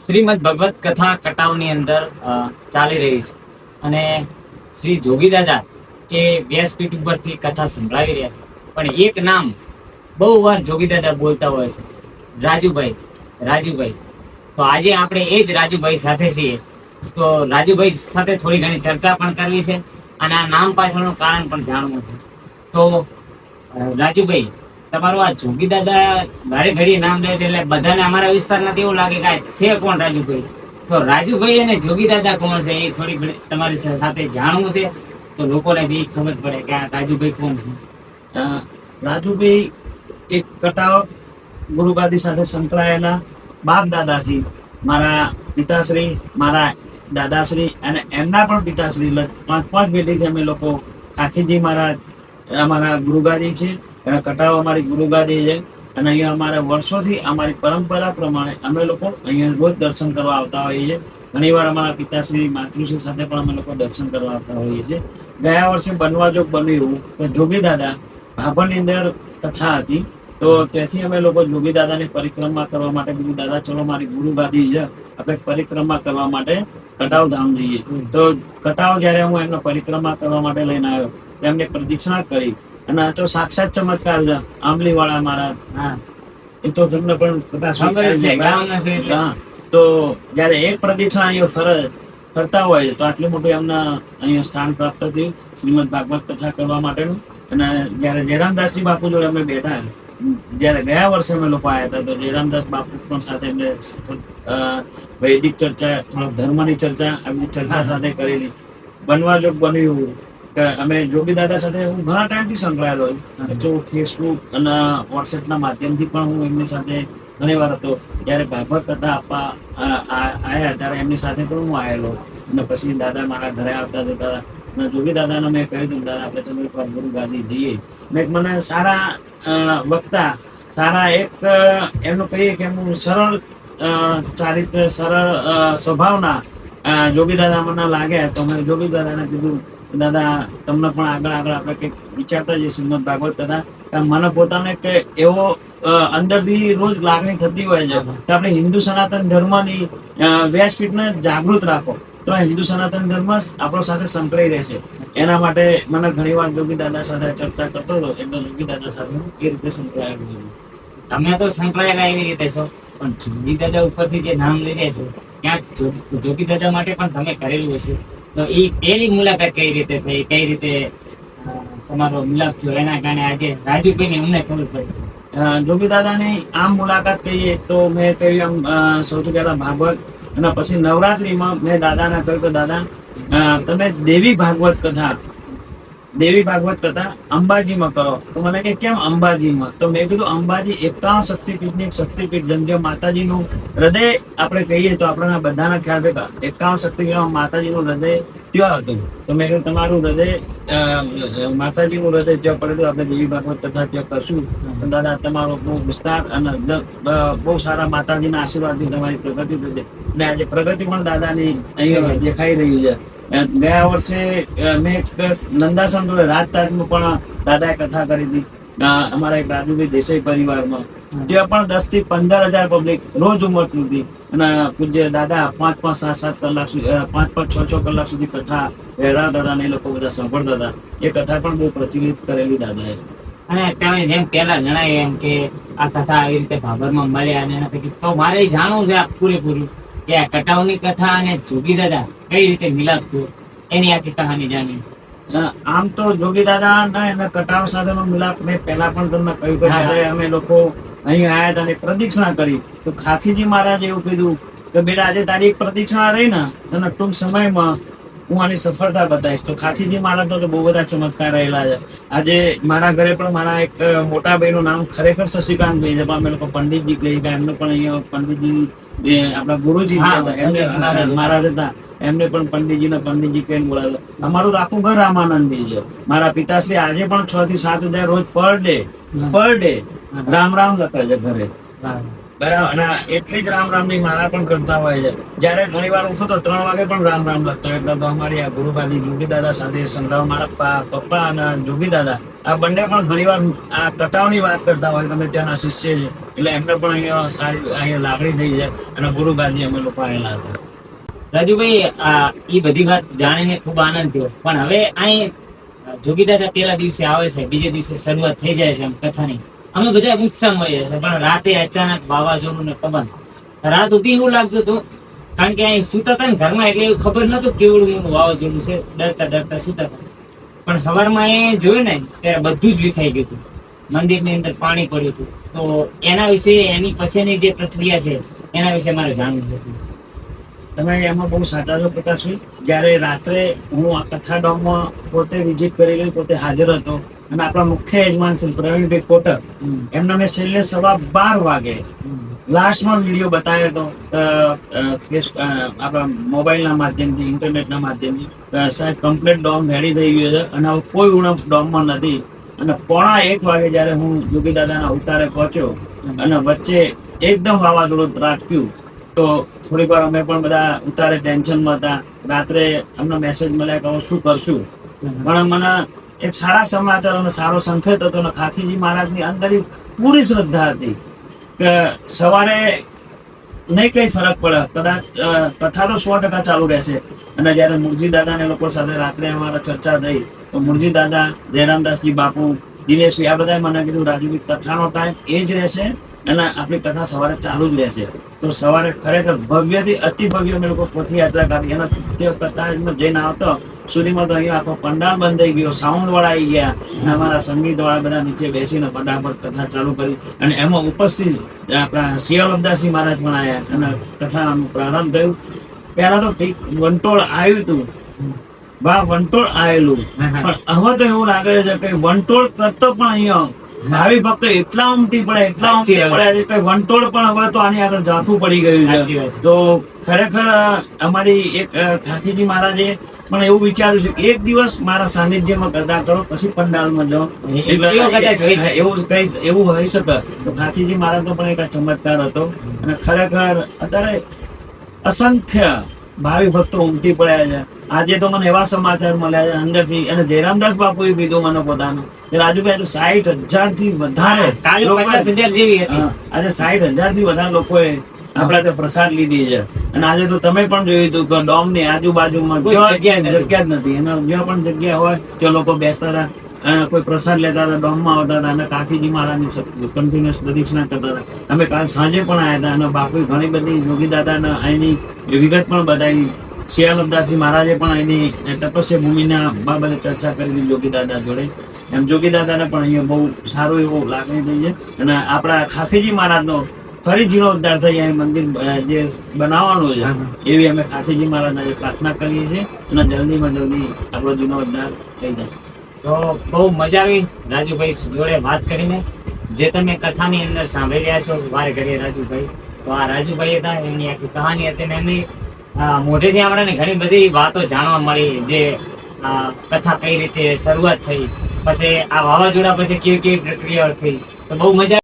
શ્રીમદ ભગવત કથા કટાવની અંદર ચાલી રહી છે અને શ્રી જોગી દાદા એ વ્યાસપીઠ ઉપરથી કથા સંભળાવી રહ્યા છે. પણ એક નામ બહુ વાર જોગી દાદા બોલતા હોય છે, રાજુભાઈ. રાજુભાઈ, તો આજે આપણે એ જ રાજુભાઈ સાથે છીએ. તો રાજુભાઈ સાથે થોડી ઘણી ચર્ચા પણ કરવી છે અને આ નામ પાછળનું કારણ પણ જાણવું છે. તો રાજુભાઈ, તમારું આ જોગી દાદા ઘરે ઘડી નામ લે છે એટલે બધાને અમારા વિસ્તારમાં એવું લાગે કે આ છે કોણ રાજુભાઈ. તો રાજુભાઈ અને જોગી દાદા કોણ છે એ થોડી ઘણી તમારી સાથે જાણવું છે, તો લોકોને બી ખબર પડે કે આ રાજુભાઈ કોણ છે. રાજુભાઈ એક કટાવ ગુરુગાદી સાથે સંકળાયેલા બાપ દાદાથી મારા પિતાશ્રી, મારા દાદાશ્રી અને એમના પણ પિતાશ્રી, પાંચ પેઢીથી અમે લોકો કાખીજી મહારાજ અમારા ગુરુગાદી છે, અને કટાવ અમારી ગુરુગાદી છે. અને અહીંયા અમારા વર્ષોથી અમારી પરંપરા પ્રમાણે અમે લોકો અહીંયા રોજ દર્શન કરવા આવતા હોઈએ છીએ. ઘણી વાર અમારા પિતાશ્રી, માતૃશ્રી સાથે પણ અમે લોકો દર્શન કરવા આવતા હોઈએ છીએ. ગયા વર્ષે બનવા જોગ બન્યું કે જોગી દાદા ભાભરની અંદર કથા હતી, તો ત્યાંથી અમે લોકો જોગી દાદાની પરિક્રમા કરવા માટે કીધું, દાદા ચલો મારી ગુરુગાદી છે, આપણે પરિક્રમા કરવા માટે કટાવ ધામ જઈએ. તો કટાવ જ્યારે હું એમને પરિક્રમા કરવા માટે લઈને આવ્યો, એમને પ્રદક્ષિણા કરી અને આ તો સાક્ષાત ચમત્કાર છે. આંબલી વાળા મારા, એ તો તમને પણ કદાચ તો જયારે એક પ્રદક્ષિણા અહીંયા કરતા હોય તો આટલું મોટું એમના અહીંયા સ્થાન પ્રાપ્ત થયું શ્રીમદ ભાગવત કથા કરવા માટેનું. અને જયારે જયરામદાસજી બાપુ જોડે અમે બેઠા, જયારે ગયા વર્ષે અમે લોકો આવ્યા હતા, તો જયરામદાસ બાપુ પણ સાથે એમને વૈદિક ચર્ચા, ધર્મની ચર્ચા, એમની ચર્ચા સાથે કરેલી. બનવા જોગ બન્યું કે અમે જોગી દાદા સાથે હું ઘણા ટાઈમથી સંકળાયેલો છું, તો ફેસબુક અને વોટ્સએપના માધ્યમથી પણ હું એમની સાથે ઘણી વાર હતો. જયારે ભાગવત કથા આપવા આવ્યા ત્યારે એમની સાથે પણ હું આવેલો. અને પછી દાદા મારા ઘરે આવતા જતા, અને જોગી દાદાને મેં કહ્યું હતું, દાદા આપણે તમે એકવાર ગુરુ ગાદી જઈએ. ને મને સારા વક્તા, સારા એક એમનું કહીએ કે એમનું સરળ ચારિત્ર, સરળ સ્વભાવના જોગી દાદા મને લાગ્યા. તો મેં જોગી દાદાને કીધું, દાદા તમને પણ આગળ આપણે કંઈક વિચારતા જઈએ શ્રીમદ ભાગવત કથા. મને પોતાને કે એવો અંદરથી રોજ લાગણી થતી હોય છે કે આપણે હિન્દુ સનાતન ધર્મની વ્યાસપીઠને જાગૃત રાખો, તો હિન્દુ સનાતન ધર્મ આપણો સાથે સંકળાઈ રહેશે. એના માટે મને ઘણી વાર જોગી દાદા સાથે ચર્ચા કરતો હતો, એટલે જોગી દાદા સાથે હું એ રીતે સંકળાયેલો છું. તમે તો સંકળાયેલા એવી રીતે છો, પણ જોગી દાદા ઉપરથી જે નામ લઈ રહ્યા છો, ક્યાંક જોગી દાદા માટે પણ તમે કરેલું હશે. તો એ પહેલી મુલાકાત કઈ રીતે થઈ, કઈ રીતે તમારો મિલાપ થયો, એના કારણે આજે રાજુભાઈ અમને ખબર પડી. જોગી દાદાની આમ મુલાકાત કહીએ તો મેં કહ્યું એમ સૌથી પહેલા ભાગવત, અને પછી નવરાત્રીમાં મેં દાદાને કહ્યું કે દાદા તમે દેવી ભાગવત કથા અંબાજીમાં કરો. તો મને કે કેમ અંબાજીમાં? તો મેં કીધું અંબાજી 51 શક્તિપીઠની એક શક્તિપીઠ, જેમ કે માતાજીનું હૃદય આપણે કહીએ તો આપણને બધાને ખ્યાલ છે કે 51 શક્તિપીઠમાં માતાજીનું હૃદય ત્યાં હતું. તો મેં કહ્યું તમારું હૃદય, માતાજીનું હૃદય ત્યાં પડેલું, આપણે દેવી ભાગવત કથા ત્યાં કરશું. દાદા તમારો બહુ વિસ્તાર અને બહુ સારા માતાજીના આશીર્વાદથી તમારી પ્રગતિ થશે. અને આજે પ્રગતિ પણ દાદાની અહીંયા દેખાઈ રહી છે. ગયા વર્ષે મેં એક નંદાસન રાજતાજમાં પણ દાદાએ કથા કરી હતી, અમારા એક રાજુભાઈ દેસાઈ પરિવારમાં. ત્યાં પણ 10 થી 15,000 પબ્લિક રોજ ઉમટતી હતી. અને પૂજ્ય દાદા 5-5, 7-7 કલાક સુધી, 5-5, 6-6 કલાક સુધી કથા વહેરાવતા હતા, અને એ લોકો બધા સાંભળતા હતા. એ કથા પણ બહુ પ્રચલિત કરેલી દાદાએ. અને તમે જેમ પહેલા જણાવ્યું એમ કે આ કથા આવી રીતે ભાભરમાં મળ્યા, અને એના પૈકી તો મારે જાણવું છે આ પૂરેપૂરું કે આ કટાવની કથા અને જોગી દાદા કઈ રીતે મિલાપ થયો, એની આખી કહાની જાણી. આમ તો જોગી દાદા અને કટાવ સાથેનો મિલાપ મેં પહેલા પણ તમને કહ્યું કે જ્યારે અમે લોકો અહીં આવ્યા હતા અને પ્રદક્ષિણા કરી, તો ખાખીજી મહારાજ એવું કીધું કે બેટા આજે તારી એક પ્રદક્ષિણા રહી ને, તને ટૂંક સમયમાં હું આની સફળતા બતાવીશ. તો ખાખીજી મહારાજ તો બહુ બધા ચમત્કાર રહેલા છે. આજે મારા ઘરે પણ મારા એક મોટા ભાઈનું નામ ખરેખર શશિકાંતભાઈ છે, પણ અમે લોકો પંડિતજી કહીએ કે એમને પણ અહીંયા પંડિતજી આપણા ગુરુજી એમને મહારાજ હતા, એમને પણ પંડિતજી કહીને બોલાવે. અમારું તો આખું ઘર રામાનંદી છે. મારા પિતાશ્રી આજે પણ 6 થી 7 હજાર રોજ પર ડે રામ રામ લખે છે ઘરે. બરાબર. અને એટલી જ રામ રામની માળા પણ કરતા હોય છે. જ્યારે ઘણી વાર ઉઠું તો 3 વાગે પણ રામ રામ લખતો હોય. એટલે તો અમારી આ ગુરુબાજી જોગી દાદા સાથે સંકળાવ, મારા પપ્પા અને જોગી દાદા આ બંને પણ ઘણી વાર આ કટાવની વાત કરતા હોય. તમે ત્યાંના શિષ્ય છે એટલે એમને પણ અહીંયા લાગણી થઈ છે અને ગુરુબાજી અમે લોકો આવેલા હતા. રાજુભાઈ, એ બધી વાત જાણીને ખૂબ આનંદ થયો. પણ હવે અહીં જોગી દાદા પેલા દિવસે આવે છે, બીજે દિવસે શરૂઆત થઈ જાય છે એમ કથાની. અમે બધા ઉત્સાહમાં હોઈએ છીએ, પણ રાતે અચાનક વાવાઝોડું ને પવન. રાત સુધી એવું લાગતું હતું, કારણ કે અહીં સુતા હતા ને ઘરમાં, એટલે એવું ખબર નતું કેવડું મોટું વાવાઝોડું છે. ડરતા ડરતા સુતા હતા. પણ સવારમાં એ જોયું ને ત્યારે બધું જ વિખાઈ ગયું હતું. મંદિરની અંદર પાણી પડ્યું હતું. તો એના વિશે, એની પછીની જે પ્રક્રિયા છે એના વિશે મારે જાણવું હતું. તમે એમાં બહુ સાચા છો પ્રકાશભાઈ. જ્યારે રાત્રે હું આ કથા ડોમમાં પોતે વિઝિટ કરી ગઈ, પોતે હાજર હતો અને આપણા મુખ્ય યજમાન શ્રી પ્રવીણભાઈ કોટક, એમને મેં છેલ્લે 12:15 વાગે લાસ્ટમાં વિડીયો બતાવ્યો હતો આપણા મોબાઈલના માધ્યમથી, ઇન્ટરનેટના માધ્યમથી. સાહેબ કમ્પ્લીટ ડોમ રેડી થઈ ગયો છે અને હવે કોઈ ઉણપ ડોમમાં નથી. અને 1:15 વાગે જ્યારે હું જોગી દાદાના ઉતારે પહોંચ્યો અને વચ્ચે એકદમ વાવાઝોડું ત્રાટક્યું, તો થોડીક વાર અમે પણ બધા ઉતારે ટેન્શનમાં હતા. રાત્રે અમને મેસેજ મળ્યા કે હવે શું કરશું. પણ મને એક સારા સમાચાર અને સારો સંકેત હતો અને ખાખીજી મહારાજની અંદર પૂરી શ્રદ્ધા હતી કે સવારે નહીં કઈ ફરક પડે, કદાચ કથા તો 100% ચાલુ રહેશે. અને જ્યારે મુરજી દાદાને લોકો સાથે રાત્રે અમારા ચર્ચા થઈ, તો મુરજી દાદા, જયરામદાસજી બાપુ, દિનેશભાઈ, આ બધાએ મને કીધું રાજુભાઈ કથાનો ટાઈમ એ જ રહેશે અને આપણી કથા સવારે ચાલુ જ રહેશે. તો સવારે ખરેખર ભવ્યથી અતિ ભવ્ય અમે લોકો પથયાત્રા કાઢી અને તે કથામાં જઈને આવતો સુધીમાં તો અહીંયા આખો પંડાળ બંધ થઈ ગયો, સાઉન્ડ વાળા આવી ગયા અને અમારા સંગીત વાળા બધા નીચે બેસીને ફટાફટ કથા ચાલુ કરી. અને એમાં ઉપસ્થિત આપણા શિયાળદાસજી મહારાજ પણ આવ્યા અને કથાનો પ્રારંભ થયું. પહેલા તો વંટોળ આવ્યું હતું, વંટોળ આવેલું, પણ હવે તો એવું લાગે છે કે વંટોળ કરતો પણ અહીંયા ભાવિ ભક્તો એટલા ઉમટી પડે કે વંટોળ પણ હવે તો આની આગળ ઝાંખું પડી ગયું છે. તો ખરેખર અમારી એક ખાખીજી મહારાજે પણ એવું વિચાર્યું છે કે એક દિવસ મારા સાનિધ્યમાં કથા કરો, પછી પંડાલમાં જાઓ. એવું હોઈ શકે. તો ખાખીજી મહારાજનો પણ એક ચમત્કાર હતો. અને ખરેખર અત્યારે અસંખ્ય ભાવિ ભક્તો ઉમટી પડ્યા છે. આજે તો મને એવા સમાચાર મળ્યા છે અંદરથી, અને જયરામદાસ બાપુએ કીધું મને પોતાનું કે રાજુભાઈ 60,000 થી વધારે, કાલે 50,000 જેવી હતી, આજે 60,000 થી વધારે લોકોએ આપણા ત્યાં પ્રસાદ લીધી છે. અને આજે તો તમે પણ જોયું હતું કે ડોમ ની આજુબાજુમાં જગ્યા જ નથી. એના જ્યાં પણ જગ્યા હોય ત્યાં લોકો બેસતા હતા, કોઈ પ્રસાદ લેતા હતા, ડોમમાં આવતા હતા અને કાકીજી મહારાજની કન્ટિન્યુઅસ પ્રદક્ષિણા કરતા હતા. અમે કાલ સાંજે પણ આવ્યા હતા અને બાપુએ ઘણી બધી યોગી દાદાના અહીંની વિગત પણ બતાવી. શિયાળદાસજી મહારાજે પણ અહીંની તપસ્યા ભૂમિના બાબતે ચર્ચા કરી હતી યોગી દાદા જોડે. એમ જોગી દાદાને પણ અહીંયા બહુ સારું એવું લાગણી થઈ છે. અને આપણા ખાખીજી મહારાજનો ફરી જીર્ણોદ્ધાર થઈ અહીં મંદિર જે બનાવવાનું છે એવી અમે ખાખીજી મહારાજને પ્રાર્થના કરીએ છીએ અને જલ્દીમાં જલ્દી આપણો જીર્ણોદ્ધાર થઈ જાય. તો બહુ મજા આવી રાજુભાઈ જોડે વાત કરીને. જે તમે કથાની અંદર સાંભળી રહ્યા છો વારે ઘડીએ રાજુભાઈ, તો આ રાજુભાઈ હતા, એમની આખી કહાની હતી. એમની મોઢેથી આપણને ઘણી બધી વાતો જાણવા મળી, જે કથા કઈ રીતે શરૂઆત થઈ, પછી આ વાવાઝોડા પછી કેવી કેવી પ્રક્રિયાઓ થઈ. તો બહુ મજા